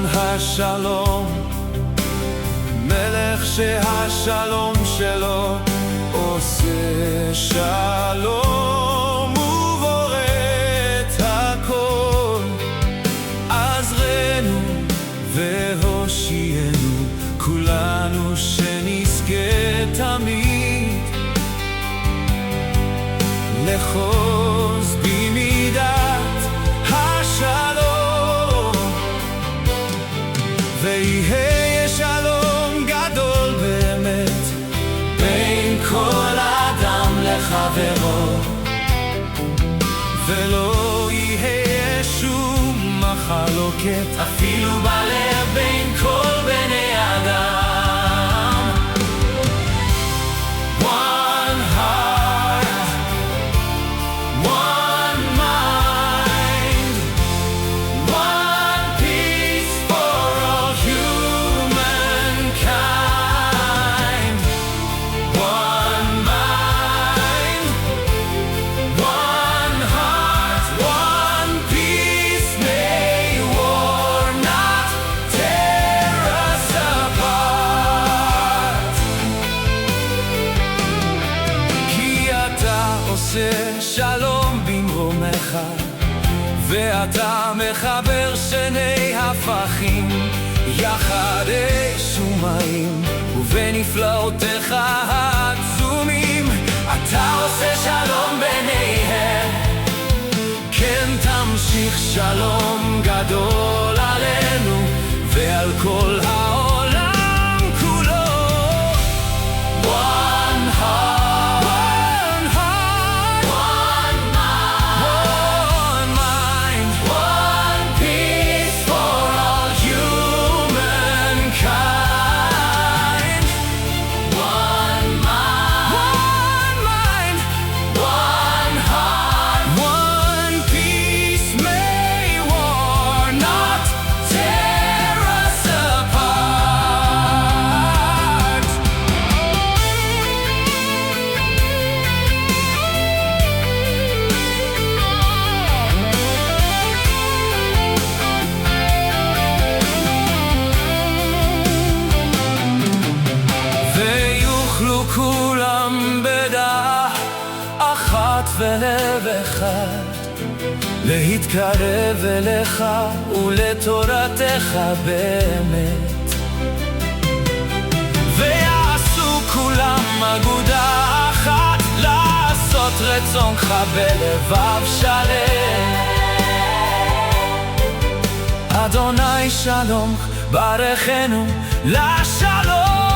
ריבון השלום, מלך שהשלום שלו עושה שלום ובורא את הכל. עזרנו והושיענו כולנו, שנזכה תמיד לחוז במידת השלום, ויהיה שלום גדול באמת בין כל אדם לחברו, ולא יהיה שום מחלוקת אפילו בלב בין כל בני אדם. One heart, one mind, one peace for all humankind. One mind, one heart, one peace. May war not tear us apart. כי אתה עושה שלום במרומך, ואתה מחבר שני הפכים יחד אש ומים, ובנפלאותיך העצומים אתה עושה שלום ביניהם. כן, תמשיך שלום גדול עלינו ועל כל העולם כולו. One heart, one heart, one mind, one peace for all humankind. One mind, one heart, one peace. May war not tear us apart. ויוכלו כולם בדעה אחת ולב אחד להתקרב אליך ולתורתך באמת, ויעשו כולם אגודה אחת לעשות רצונך בלבב שלם. אדוני שלום ברכנו לשלום.